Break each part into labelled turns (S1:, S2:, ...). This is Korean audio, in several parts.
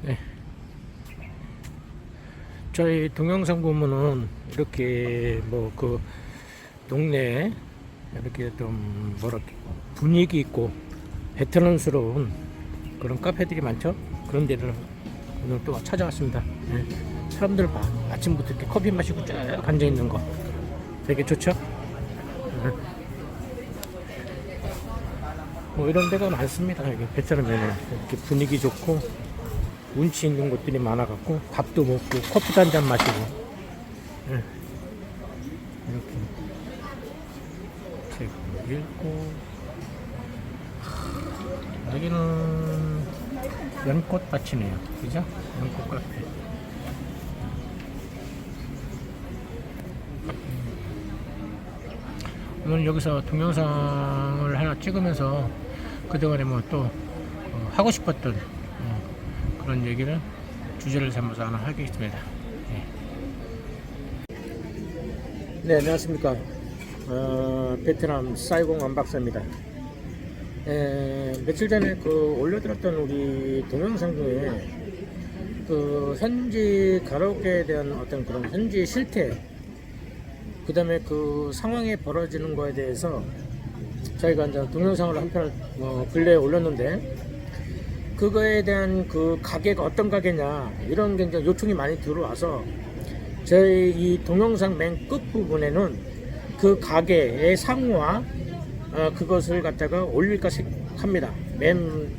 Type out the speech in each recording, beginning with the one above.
S1: 네. 저희 동영상 보면은 이렇게 뭐 그 동네에 이렇게 좀 뭐랄까 분위기 있고 베테랑스러운 그런 카페들이 많죠. 그런 데를 오늘 또 찾아왔습니다. 네. 사람들 봐. 아침부터 이렇게 커피 마시고 쭉 앉아 있는 거 되게 좋죠. 네. 뭐 이런 데가 많습니다. 여기 베트남에는 이렇게 분위기 좋고 운치 있는 곳들이 많아갖고 밥도 먹고 커피도 한 잔 마시고 네. 이렇게 책도 읽고 여기는 연꽃밭이네요. 그죠? 연꽃 카페. 오늘 여기서 동영상을 하나 찍으면서 그동안에 뭐 또 하고 싶었던 그런 얘기를 주제를 삼아서 하나 하겠습니다. 네, 안녕하십니까. 베트남 사이공 안박사입니다. 며칠 전에 올려드렸던 우리 동영상 중에 현지 가라오케에 대한 어떤 그런 현지 실태, 그 다음에 그 상황이 벌어지는 거에 대해서 저희가 이제 동영상을 한 편을 근래에 올렸는데, 그거에 대한 그 가게가 어떤 가게냐 이런 게 이제 요청이 많이 들어와서 저희 이 동영상 맨 끝부분에는 그 가게의 상호와 그것을 갖다가 올릴까 합니다. 맨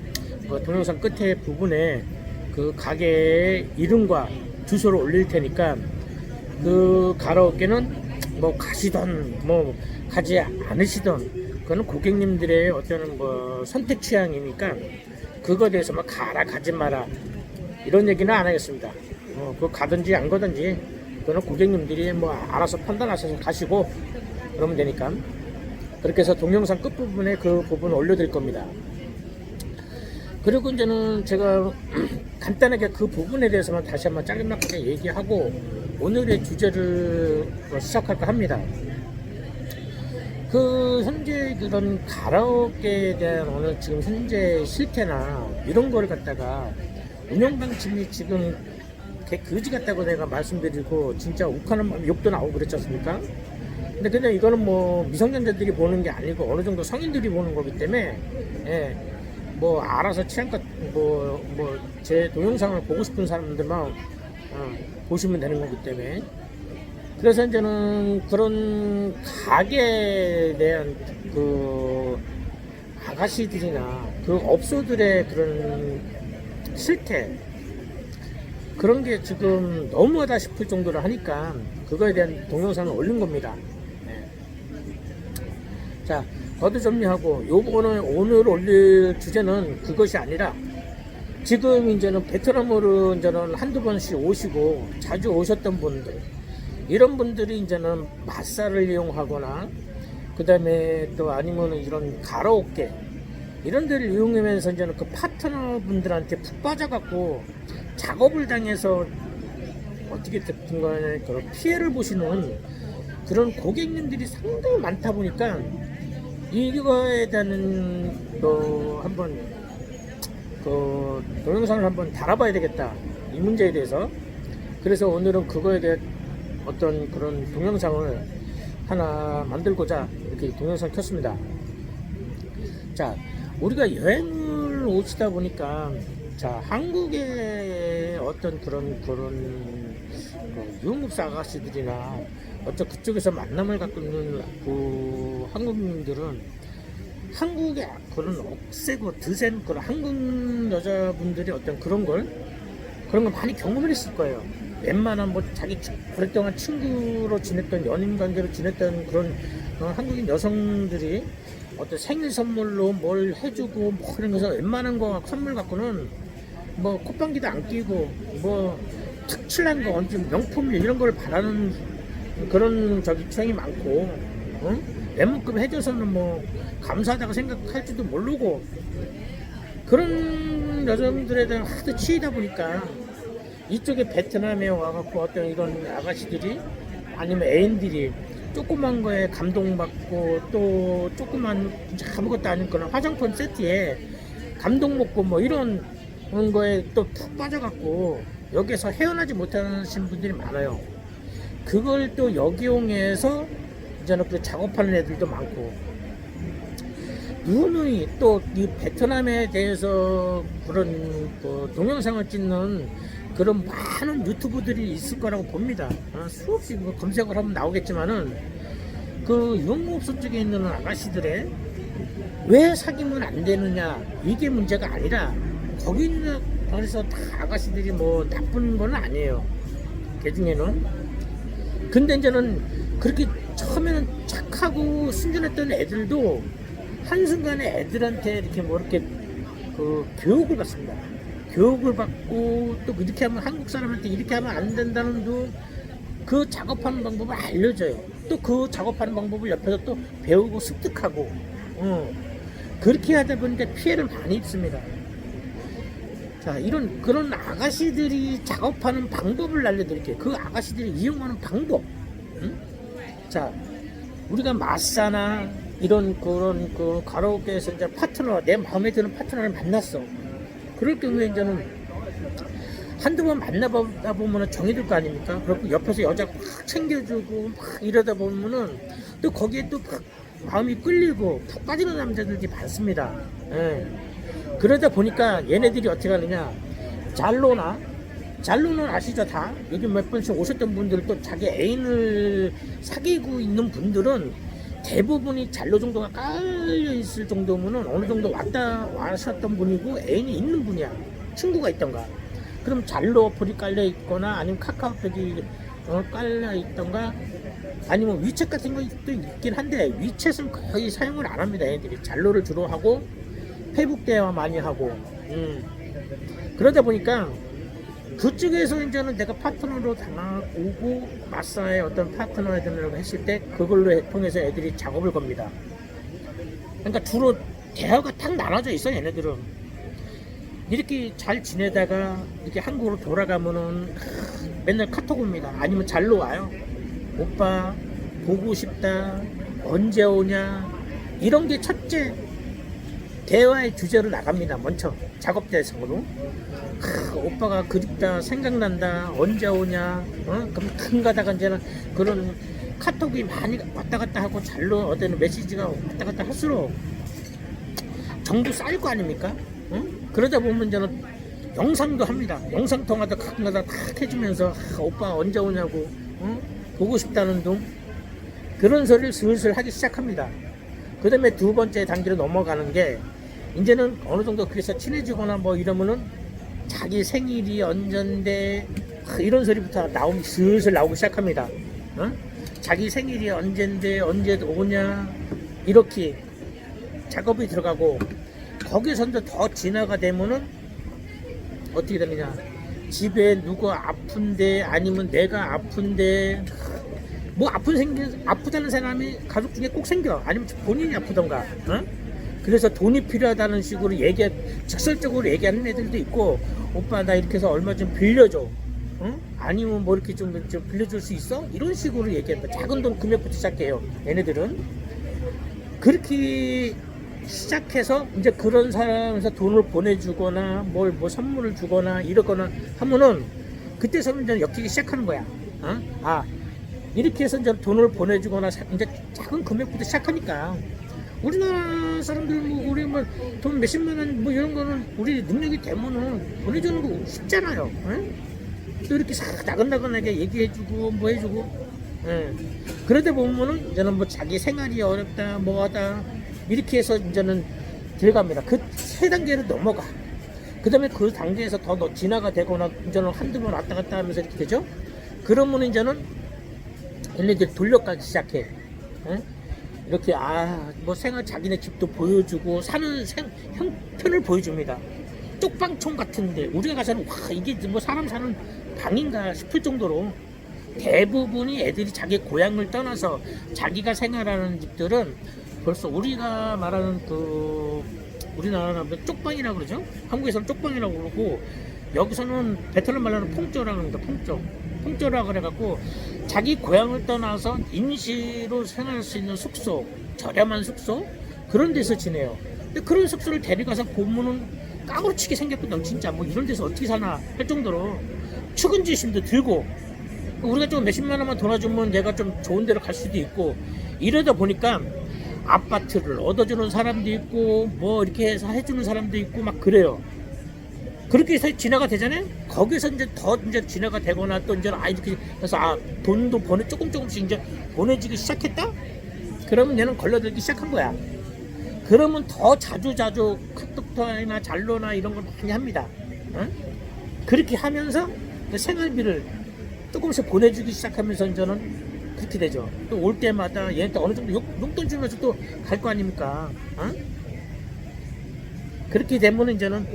S1: 동영상 끝에 부분에 그 가게의 이름과 주소를 올릴 테니까 그 가라오케는 뭐 가시던 뭐 가지 않으시던 그거는 고객님들의 어떤 뭐 선택 취향이니까 그거에 대해서 막 가라 가지 마라 이런 얘기는 안 하겠습니다. 그거 가든지 안 가든지 그거는 고객님들이 뭐 알아서 판단하셔서 가시고 그러면 되니까. 그렇게 해서 동영상 끝부분에 그 부분 올려드릴 겁니다. 그리고 이제는 제가 간단하게 그 부분에 대해서만 다시 한번 짧게 얘기하고 오늘의 주제를 시작할까 합니다. 현재 그런 가라오케에 대한 오늘 지금 현재 실태나 이런 거를 갖다가 운영 방침이 지금 그지 같다고 내가 말씀드리고 진짜 욱하는 욕도 나오고 그랬지 않습니까? 근데 그냥 이거는 뭐 미성년자들이 보는 게 아니고 어느 정도 성인들이 보는 거기 때문에 뭐 알아서 취향껏 제 동영상을 보고 싶은 사람들만 보시면 되는 거기 때문에. 그래서 이제는 그런 가게에 대한 그 아가씨들이나 그 업소들의 그런 실태, 그런 게 지금 너무하다 싶을 정도로 하니까 그거에 대한 동영상을 올린 겁니다. 자, 거듭 정리하고 오늘 올릴 주제는 그것이 아니라 지금 이제는 베트남으로 이제는 한두 번씩 오시고 자주 오셨던 분들, 이런 분들이 이제는 마사를 이용하거나 그 다음에 또 아니면 이런 가라오케 이런 데를 이용하면서 이제는 그 파트너 분들한테 푹 빠져갖고 작업을 당해서 어떻게 됐든 간에 그런 피해를 보시는 그런 고객님들이 상당히 많다 보니까 이거에 대한 한번 동영상을 한번 달아봐야 되겠다, 이 문제에 대해서. 그래서 오늘은 그거에 대한 어떤 그런 동영상을 하나 만들고자 이렇게 동영상 켰습니다. 자, 우리가 여행을 오시다 보니까 자, 한국의 어떤 그런 유흥업사 아가씨들이나 어쩌 그쪽에서 만남을 갖고 있는 그 한국인들은 한국의 그런 억세고 드센 그런 한국 여자분들이 어떤 그런 걸 많이 경험을 했을 거예요. 웬만한 뭐 자기 오랫동안 친구로 지냈던 연인 관계로 지냈던 그런 한국인 여성들이 어떤 생일 선물로 뭘 해주고 뭐 그런 거서 웬만한 거 선물 갖고는 뭐 콧방귀도 안 끼고 뭐 특출난 거 언제 명품 이런 걸 바라는 그런 취향이 많고, 웬만큼 해줘서는 뭐 감사하다고 생각할지도 모르고 그런 여성들에 대한 하도 치이다 보니까 이쪽에 베트남에 와갖고 어떤 이런 아가씨들이 아니면 애인들이 조그만 거에 감동받고 또 조그만 아무것도 아닌 그런 화장품 세트에 감동 먹고 뭐 이런 거에 또 푹 빠져갖고 여기에서 헤어나지 못하신 분들이 많아요. 그걸 또 역이용해서 이제는 그 작업하는 애들도 많고, 누누이 또 이 베트남에 대해서 그런 그 동영상을 찍는 그런 많은 유튜브들이 있을 거라고 봅니다. 수없이 검색을 하면 나오겠지만은 그 유흥업소 쪽에 있는 아가씨들의 왜 사귀면 안 되느냐, 이게 문제가 아니라 거기 있는, 그래서 다 아가씨들이 뭐 나쁜 건 아니에요, 그 중에는. 근데 이제는 그렇게 처음에는 착하고 순진했던 애들도 한순간에 애들한테 이렇게 뭐 이렇게 그 교육을 받습니다. 교육을 받고 또 이렇게 하면, 한국 사람한테 이렇게 하면 안 된다는 그 작업하는 방법을 알려줘요. 또 그 작업하는 방법을 옆에서 또 배우고 습득하고, 그렇게 하다 보니까 피해를 많이 입습니다. 자, 그런 아가씨들이 작업하는 방법을 알려드릴게요. 그 아가씨들이 이용하는 방법. 자, 우리가 마사나 이런 그런 그 가라오케에서 이제 파트너, 내 마음에 드는 파트너를 만났어. 그럴 경우에 이제는 한두 번 만나보다 보면은 정이 들 거 아닙니까? 그렇고 옆에서 여자가 막 챙겨주고 막 이러다 보면은 또 거기에 또 마음이 끌리고 푹 빠지는 남자들이 많습니다. 예. 그러다 보니까 얘네들이 어떻게 하느냐, 잘로는 아시죠? 다 여기 몇 번씩 오셨던 분들, 또 자기 애인을 사귀고 있는 분들은 대부분이 잘로 정도가 깔려 있을 정도면은 어느 정도 와셨던 분이고 애인이 있는 분이야. 친구가 있던가, 그럼 잘로 어플이 깔려 있거나 아니면 카카오톡이 깔려 있던가, 아니면 위챗 같은 것도 있긴 한데 위챗은 거의 사용을 안 합니다. 애들이 잘로를 주로 하고 페이북 대화 많이 하고. 그러다 보니까 그쪽에서 이제는 내가 파트너로 오고 마사의 어떤 파트너 애들이라고 했을 때 그걸로 통해서 애들이 작업을 겁니다. 그러니까 주로 대화가 탁 나눠져 있어. 얘네들은 이렇게 잘 지내다가 이렇게 한국으로 돌아가면은 맨날 카톡 옵니다. 아니면 잘로 와요. 오빠 보고 싶다, 언제 오냐, 이런 게 첫째 대화의 주제로 나갑니다. 먼저 작업 대상으로. 오빠가 그립다, 생각난다, 언제 오냐. 그럼 큰 가다가 이제는 그런 카톡이 많이 왔다 갔다 하고 잘로 어떤 메시지가 왔다 갔다 할수록 정도 쌓일 거 아닙니까? 그러다 보면 이제는 영상도 합니다. 영상 통화도 가끔가다 탁 해주면서 오빠 언제 오냐고, 보고 싶다는 둥, 그런 소리를 슬슬 하기 시작합니다. 그 다음에 두 번째 단계로 넘어가는 게, 이제는 어느 정도 그래서 친해지거나 뭐 이러면은 자기 생일이 언젠데 이런 소리부터 슬슬 나오기 시작합니다. 자기 생일이 언젠데 언제 오냐, 이렇게 작업이 들어가고, 거기서 더 진화가 되면은 어떻게 되느냐, 집에 누가 아픈데, 아니면 내가 아픈데, 뭐 아프다는 사람이 가족 중에 꼭 생겨. 아니면 본인이 아프던가, 그래서 돈이 필요하다는 식으로 직설적으로 얘기하는 애들도 있고, 오빠 나 이렇게 해서 얼마 좀 빌려줘, 아니면 뭐 이렇게 좀 빌려줄 수 있어? 이런 식으로 얘기한다. 작은 돈 금액부터 시작해요. 얘네들은 그렇게 시작해서 이제 그런 사람에서 돈을 보내주거나 뭐 선물을 주거나 이러거나 하면은 그때서는 이제 엮이기 시작하는 거야. 이렇게 해서 이제 돈을 보내주거나 이제 작은 금액부터 시작하니까, 우리나라 사람들 우리 돈 몇십만 원 이런 거는 우리 능력이 되면은 보내주는 거 쉽잖아요. 또 이렇게 싹 나긋나긋하게 얘기해주고 뭐 해주고. 그러다 보면은 이제는 뭐 자기 생활이 어렵다 뭐하다 이렇게 해서 이제는 들어갑니다. 그 세 단계를 넘어가. 그 다음에 그 단계에서 더 진화가 되거나 이제는 한두 번 왔다 갔다 하면서 이렇게 되죠. 그러면 이제는 얘네들 돌려가기 시작해. 이렇게 뭐 생활, 자기네 집도 보여주고 사는 형편을 보여줍니다. 쪽방촌 같은데 우리가 가서는 와 이게 뭐 사람 사는 방인가 싶을 정도로 대부분이 애들이 자기 고향을 떠나서 자기가 생활하는 집들은 벌써 우리가 말하는 우리나라는 쪽방이라고 그러죠. 한국에서는 쪽방이라고 그러고, 여기서는 베트남 말로는 퐁쪼라고 합니다. 퐁쪼라고 그래갖고 자기 고향을 떠나서 임시로 생활할 수 있는 숙소, 저렴한 숙소, 그런 데서 지내요. 근데 그런 숙소를 데려가서 보면은 까무러치게 생겼거든. 진짜 뭐 이런 데서 어떻게 사나 할 정도로 측은지심도 들고, 우리가 좀 몇십만 원만 도와주면 내가 좀 좋은 데로 갈 수도 있고, 이러다 보니까 아파트를 얻어주는 사람도 있고 뭐 이렇게 해서 해주는 사람도 있고 막 그래요. 그렇게 해서 진화가 되잖아요. 거기서 이제 더 이제 진화가 되거나 또 이제 이렇게 해서 돈도 조금씩 이제 보내지기 시작했다. 그러면 얘는 걸려들기 시작한 거야. 그러면 더 자주 카톡이나 잘로나 이런 걸 많이 합니다. 어? 그렇게 하면서 생활비를 조금씩 보내주기 시작하면서 이제는 그렇게 되죠. 또 올 때마다 얘한테 어느 정도 용돈 주면서 또 갈 거 아닙니까? 어? 그렇게 되면 이제는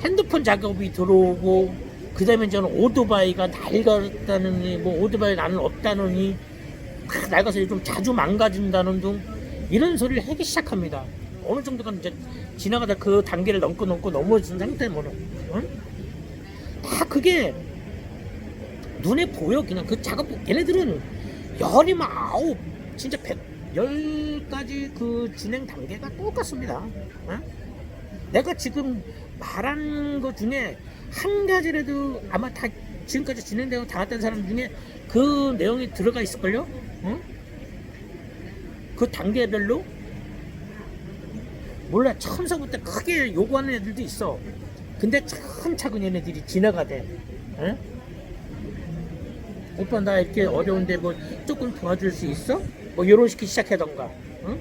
S1: 핸드폰 작업이 들어오고, 그 다음에 이제는 오토바이가 낡았다느니, 뭐 오토바이 나는 없다느니, 다 낡아서 좀 자주 망가진다는 등 이런 소리를 하기 시작합니다. 어느 정도가 이제 지나가다 그 단계를 넘어진 상태면은, 응? 다 그게 눈에 보여. 그냥 그 작업, 얘네들은 열이면 9, 진짜 10가지 그 진행 단계가 똑같습니다. 응? 내가 지금 말한 것 중에 한 가지라도 아마 다 지금까지 진행되고 다 왔던 사람 중에 그 내용이 들어가 있을걸요? 응? 그 단계별로? 몰라. 처음서부터 크게 요구하는 애들도 있어. 근데 차근차근 얘네들이 진화가 돼. 응? 오빠 나 이렇게 어려운데 뭐 조금 도와줄 수 있어? 뭐 요런 식으로 시작하던가. 응?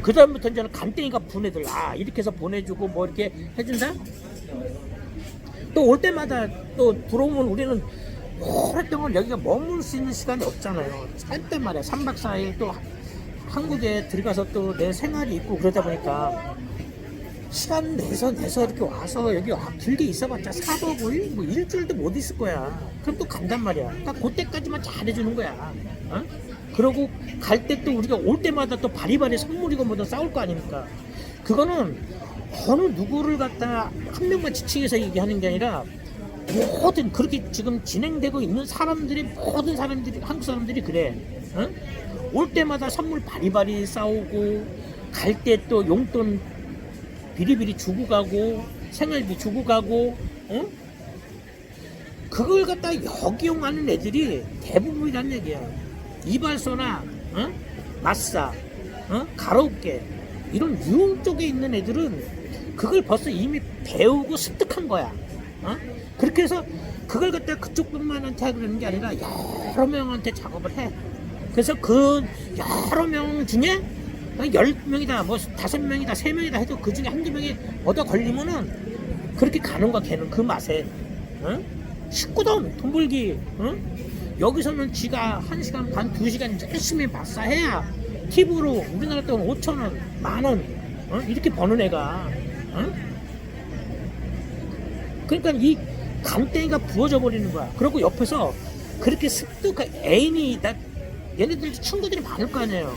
S1: 그 다음부터 이제는 간땡이가 분애들, 이렇게 해서 보내주고 뭐 이렇게 해준다? 또 올 때마다 또 들어오면 우리는 오랫동안 여기가 머물 수 있는 시간이 없잖아요. 짧단 말이야. 3박 4일 또 한국에 들어가서 또 내 생활이 있고 그러다 보니까 시간 내서 이렇게 와서 여기 길게 있어봤자 4박 5일? 뭐 일주일도 못 있을 거야. 그럼 또 간단 말이야. 그러니까 그때까지만 잘해주는 거야. 어? 그러고 갈 때 또 우리가 올 때마다 또 바리바리 선물이고 뭐든 싸울 거 아닙니까? 그거는 어느 누구를 갖다 한 명만 지칭해서 얘기하는 게 아니라 모든 그렇게 지금 진행되고 있는 사람들이, 모든 사람들이, 한국 사람들이 그래. 어? 올 때마다 선물 바리바리 싸우고, 갈 때 또 용돈 비리비리 주고 가고, 생활비 주고 가고, 어? 그걸 갖다 역이용하는 애들이 대부분이란 얘기야. 이발소나 마사, 가라오케 이런 유흥 쪽에 있는 애들은 그걸 벌써 이미 배우고 습득한 거야. 그렇게 해서 그걸 갖다 그쪽 분만한테 그러는 게 아니라 여러 명한테 작업을 해. 그래서 그 여러 명 중에 10명이다, 뭐 5명이다, 3명이다 해도 그 중에 한두 명이 얻어 걸리면은 그렇게 가는 거야. 걔는 그 맛에. 식구돈 돈 벌기. 여기서는 지가 1시간 반, 2시간 열심히 박사해야 팁으로 우리나라 돈 5,000원, 만원 이렇게 버는 애가. 그러니까 이 간땡이가 부어져 버리는 거야. 그리고 옆에서 그렇게 애인이, 얘네들 친구들이 많을 거 아니에요.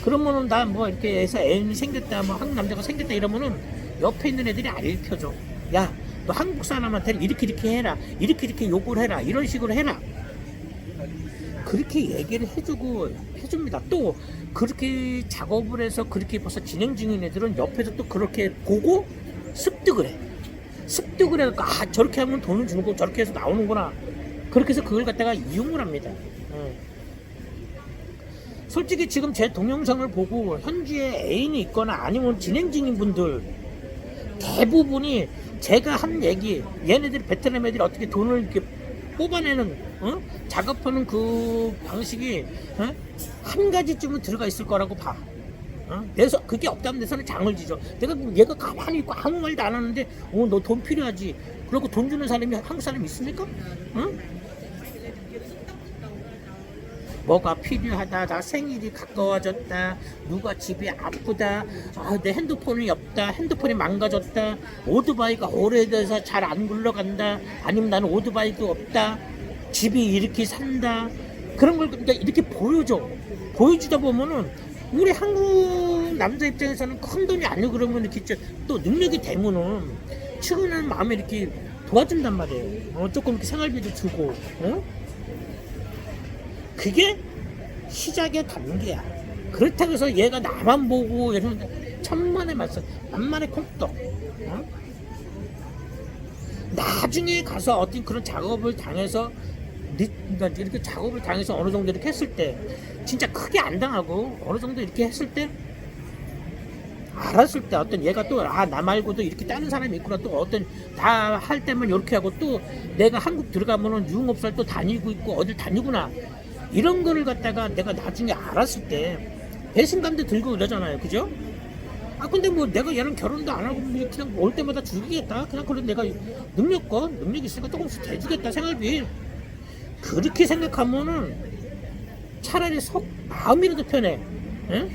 S1: 그러면은 나 뭐 이렇게 해서 애인이 생겼다, 뭐 한국 남자가 생겼다 이러면은 옆에 있는 애들이 알려줘. 야, 너 한국 사람한테 이렇게 해라, 이렇게 요구를 해라, 이런 식으로 해라. 그렇게 얘기를 해줍니다. 또 그렇게 작업을 해서 그렇게 벌써 진행 중인 애들은 옆에서 또 그렇게 보고 습득을 해. 습득을 해서 저렇게 하면 돈을 주는 거, 저렇게 해서 나오는구나. 그렇게 해서 그걸 갖다가 이용을 합니다. 솔직히 지금 제 동영상을 보고 현지에 애인이 있거나 아니면 진행 중인 분들 대부분이 제가 한 얘기, 얘네들이 베트남 애들이 어떻게 돈을 이렇게 뽑아내는, 작업하는 그 방식이 한 가지쯤은 들어가 있을 거라고 봐. 그래서 그게 없다면 내서는 장을 지죠. 얘가 가만히 있고 아무 말도 안 하는데 너 돈 필요하지, 그리고 돈 주는 사람이 한국 사람이 있습니까? 뭐가 필요하다, 나 생일이 가까워졌다, 누가 집이 아프다, 내 핸드폰이 없다, 핸드폰이 망가졌다, 오토바이가 오래돼서 잘 안 굴러간다, 아니면 나는 오토바이도 없다, 집이 이렇게 산다, 그런 걸 그러니까 이렇게 보여주다 보면은 우리 한국 남자 입장에서는 큰 돈이 아니고 그러면 이렇게 또 능력이 되면은 측은한 마음에 이렇게 도와준단 말이에요. 조금 이렇게 생활비도 주고, 그게 시작의 단계야. 그렇다고 해서 얘가 나만 보고 이러는데 천만에 맞서 만만의 콩떡. 어? 나중에 가서 어떤 그런 작업을 당해서 그러니까 이렇게 작업을 당해서 어느 정도 이렇게 했을 때 진짜 크게 안 당하고 어느 정도 이렇게 했을 때 알았을 때 어떤 얘가 또 나 말고도 이렇게 다른 사람이 있구나, 또 어떤 다 할 때만 이렇게 하고 또 내가 한국 들어가면은 유흥업소를 또 다니고 있고 어딜 다니구나, 이런 거를 갖다가 내가 나중에 알았을 때 배신감도 들고 이러잖아요, 그죠? 근데 뭐 내가 얘랑 결혼도 안 하고 그냥 올 때마다 주겠다, 그냥 그런 내가 능력이 있으니까 조금씩 대주겠다, 생활비. 그렇게 생각하면은 차라리 마음이라도 편해. 응?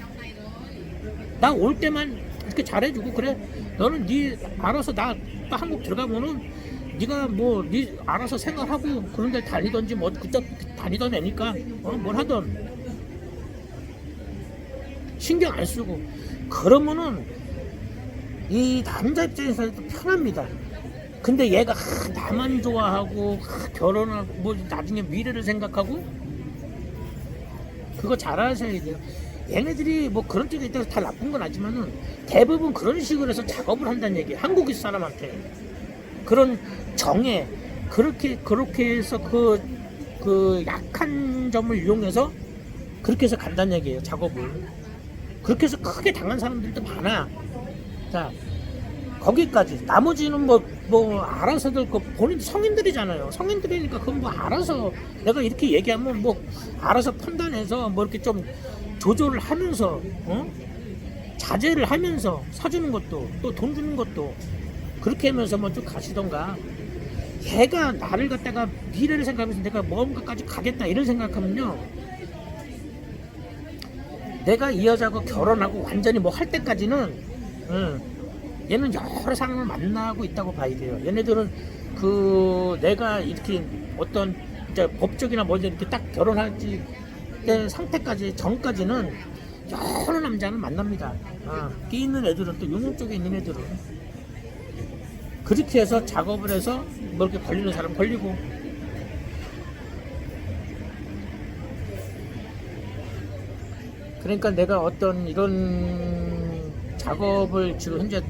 S1: 나 올 때만 이렇게 잘해주고, 그래 너는 네 알아서 나 한국 들어가면은 네가 뭐 네 알아서 생활하고 그런 데 다니던지 뭐 그쪽 다니던 애니까 뭘 하던 신경 안 쓰고 그러면은 이 남자 입장에서도 편합니다. 근데 얘가 나만 좋아하고 결혼하고 뭐 나중에 미래를 생각하고, 그거 잘 아셔야 돼요. 얘네들이 뭐 그런 쪽에 있다고 다 나쁜 건 아니지만은 대부분 그런 식으로 해서 작업을 한다는 얘기예요. 한국 사람한테 그런 정에 그렇게 해서 그 약한 점을 이용해서 그렇게 해서 간다는 얘기예요, 작업을. 그렇게 해서 크게 당한 사람들도 많아. 자, 거기까지. 나머지는 뭐 알아서들 본인 성인들이잖아요. 성인들이니까 그건 뭐 알아서 내가 이렇게 얘기하면 뭐 알아서 판단해서 뭐 이렇게 좀 조절을 하면서 자제를 하면서 사주는 것도 또 돈 주는 것도 그렇게 하면서 뭐 좀 가시던가. 걔가 나를 갖다가 미래를 생각하면서 내가 뭔가까지 가겠다 이런 생각하면요, 내가 이 여자하고 결혼하고 완전히 뭐 할 때까지는 얘는 여러 사람을 만나고 있다고 봐야 돼요. 얘네들은 내가 이렇게 어떤 이제 법적이나 뭐 이렇게 딱 결혼하지 때 상태까지 전까지는 여러 남자를 만납니다. 끼 있는 애들은 또 용역 쪽에 있는 애들은 그렇게 해서 작업을 해서 뭐 이렇게 걸리는 사람 걸리고. 그러니까 내가 어떤 이런 작업을 지금 현재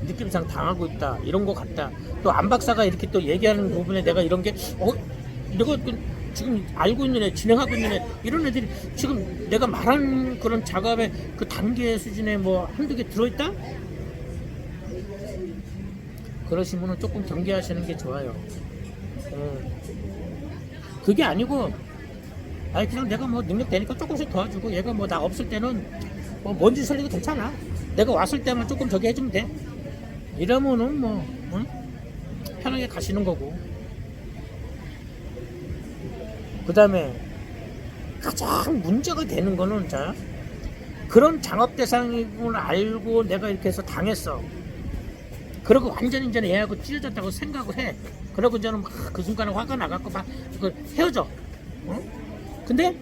S1: 느낌상 당하고 있다, 이런 거 같다. 또 안 박사가 이렇게 또 얘기하는 부분에 내가 이런 게 내가 지금 알고 있는 애, 진행하고 있는 애, 이런 애들이 지금 내가 말한 그런 작업의 그 단계 수준에 뭐 한두 개 들어있다? 그러시면은 조금 경계하시는 게 좋아요. 그게 아니고 그냥 내가 뭐 능력 되니까 조금씩 도와주고, 얘가 뭐 나 없을 때는 뭐 뭔지 설리도 괜찮아, 내가 왔을 때만 조금 저기 해주면 돼, 이러면은 뭐 편하게 가시는 거고. 그 다음에 가장 문제가 되는 거는, 자, 그런 장업 대상임을 알고 내가 이렇게 해서 당했어. 그러고 완전히 이제 얘하고 찢어졌다고 생각을 해. 그러고 이제는 막 그 순간에 화가 나갖고 막 이걸 헤어져. 근데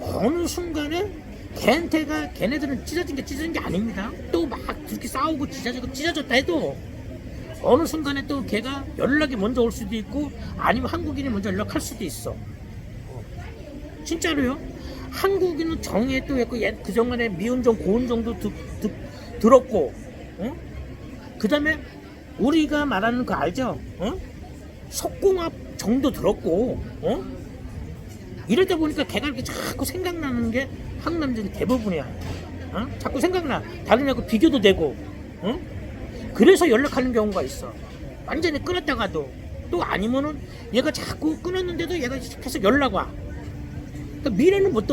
S1: 어느 순간에 걔네들은 찢어진 게 아닙니다. 또 막 그렇게 싸우고 찢어졌다 해도 어느 순간에 또 걔가 연락이 먼저 올 수도 있고, 아니면 한국인이 먼저 연락할 수도 있어. 진짜로요. 한국인은 정에 또 있고, 그동안에 미운정 고운정도 들었고, 그 다음에 우리가 말하는 거 알죠? 속궁합 정도 들었고, 이러다 보니까 걔가 이렇게 자꾸 생각나는 게 한국 남자들 대부분이야. 자꾸 생각나. 다른 애하고 비교도 되고, 그래서 연락하는 경우가 있어. 완전히 끊었다가도. 또 아니면은 얘가 자꾸 끊었는데도 얘가 계속 연락 와. 그러니까 미래는 못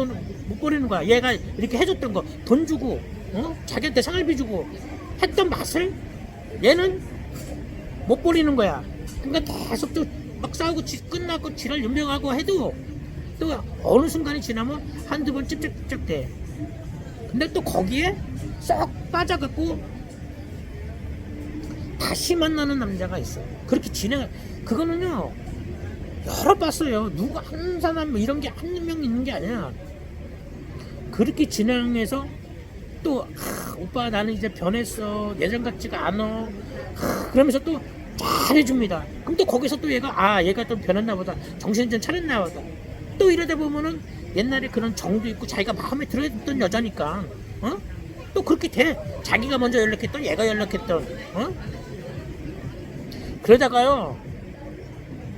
S1: 버리는 거야. 얘가 이렇게 해줬던 거 돈 주고 자기한테 생활비 주고 했던 맛을 얘는 못 버리는 거야. 그러니까 계속 또 막 싸우고 끝나고 지랄 연명하고 해도 또 어느 순간이 지나면 한두 번 찝쩍찝쩍 돼. 근데 또 거기에 쏙 빠져갖고 다시 만나는 남자가 있어요. 그렇게 그거는요, 여러 봤어요. 누구 한 사람 이런 게 한 명 있는 게 아니야. 그렇게 진행해서 또 오빠 나는 이제 변했어, 예전 같지가 않아, 그러면서 또 잘해줍니다. 그럼 또 거기서 또 얘가 좀 변했나 보다, 정신 좀 차렸나 보다. 또 이러다 보면은 옛날에 그런 정도 있고 자기가 마음에 들어했던 여자니까 또 그렇게 돼. 자기가 먼저 연락했던 얘가 연락했던 그러다가요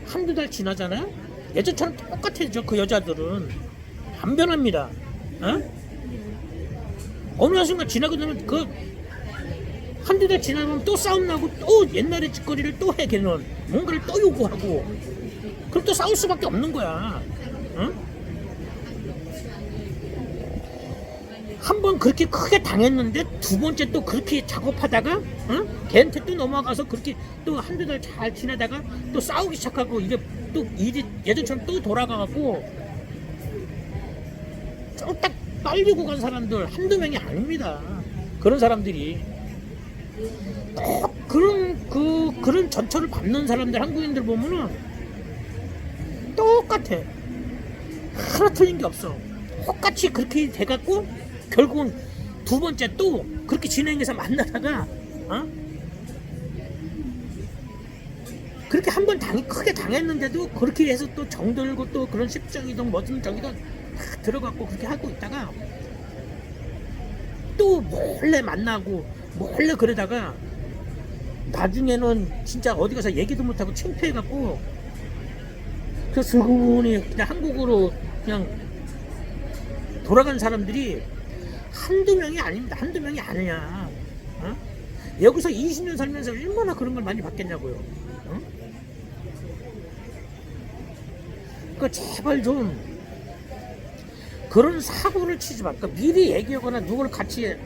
S1: 한두 달 지나잖아요. 예전처럼 똑같아져. 그 여자들은 안 변합니다. 어느 순간 지나고 나면 그 한두 달 지나면 또 싸움 나고 또 옛날의 짓거리를 또 해. 걔는 뭔가를 또 요구하고 그럼 또 싸울 수밖에 없는 거야. 한 번 그렇게 크게 당했는데 두 번째 또 그렇게 작업하다가 걔한테 또 넘어가서 그렇게 또 한두 달 잘 지내다가 또 싸우기 시작하고 이게 또 일이 예전처럼 또 돌아가갖고 쫄딱 빨리고 간 사람들 한두 명이 아닙니다. 그런 사람들이 그런 전철을 밟는 사람들 한국인들 보면은 똑같아. 하나 틀린 게 없어. 똑같이 그렇게 돼갖고 결국은 두 번째 또 그렇게 진행해서 만나다가 그렇게 한 번 크게 당했는데도 그렇게 해서 또 정들고 또 그런 십정이든 뭐든 저기든 다 들어갔고 그렇게 하고 있다가 또 몰래 만나고 몰래 그러다가 나중에는 진짜 어디 가서 얘기도 못하고 창피해갖고 그 슬그머니 그냥 한국으로 그냥 돌아간 사람들이 한두 명이 아닙니다. 한두 명이 아니야. 여기서 20년 살면서 얼마나 그런 걸 많이 봤겠냐고요. 그러니까 제발 좀 그런 사고를 치지 마. 그러니까 미리 얘기하거나 누구를 같이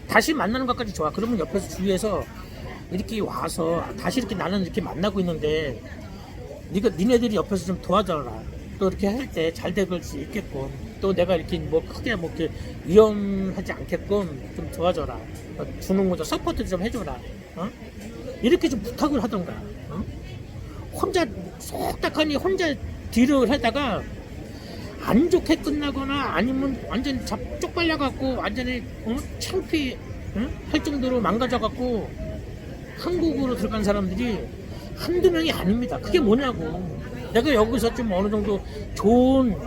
S1: 다시 만나는 것까지 좋아. 그러면 옆에서 주위에서 이렇게 와서 다시 이렇게 나는 이렇게 만나고 있는데 니네들이 옆에서 좀 도와줘라. 또 이렇게 할 때 잘 될 수 있게끔 또 내가 이렇게 뭐 크게 뭐 이렇게 위험하지 않게끔 좀 도와줘라. 주는 거죠. 서포트 좀 해줘라. 이렇게 좀 부탁을 하던가. 혼자 속닥하니 혼자 딜을 하다가 안 좋게 끝나거나 아니면 완전 쪽팔려갖고 완전히 창피 할 정도로 망가져갖고 한국으로 들어간 사람들이 한두 명이 아닙니다. 그게 뭐냐고. 내가 여기서 좀 어느 정도 좋은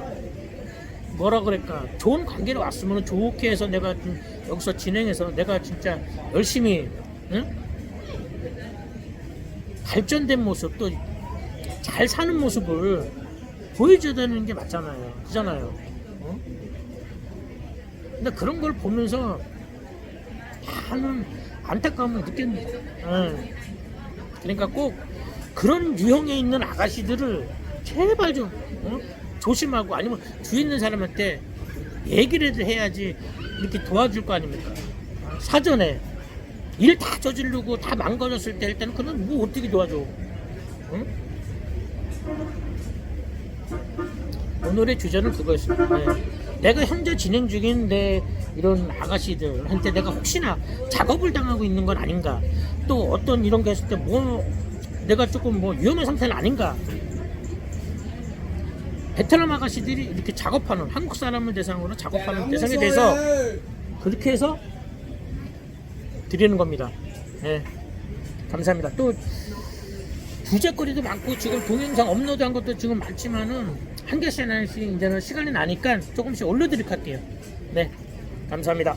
S1: 뭐라 그럴까 좋은 관계로 왔으면 좋게 해서 내가 좀 여기서 진행해서 내가 진짜 열심히 발전된 모습 또 잘 사는 모습을 보여줘야 되는 게 맞잖아요. 그잖아요. 근데 그런 걸 보면서 나는 안타까움을 느낍니다. 그러니까 꼭 그런 유형에 있는 아가씨들을 제발 좀 조심하고 아니면 주위 있는 사람한테 얘기를 해야지 이렇게 도와줄 거 아닙니까? 사전에 일 다 저지르고 다 망가졌을 때 일단 그건 뭐 어떻게 도와줘? 오늘의 주제는 그거였습니다. 내가 현재 진행 중인 내 이런 아가씨들한테 내가 혹시나 작업을 당하고 있는 건 아닌가? 또 어떤 이런 게 했을 때 뭐 내가 조금 뭐 위험한 상태는 아닌가? 베트남 아가씨들이 이렇게 작업하는 한국 사람을 대상으로 작업하는 대상에 대해서 그렇게 해서 드리는 겁니다. 네, 감사합니다. 또 주제거리도 많고 지금 동영상 업로드한 것도 지금 많지만은 한 개씩 하나씩 이제는 시간이 나니까 조금씩 올려드리도록 할게요. 네, 감사합니다.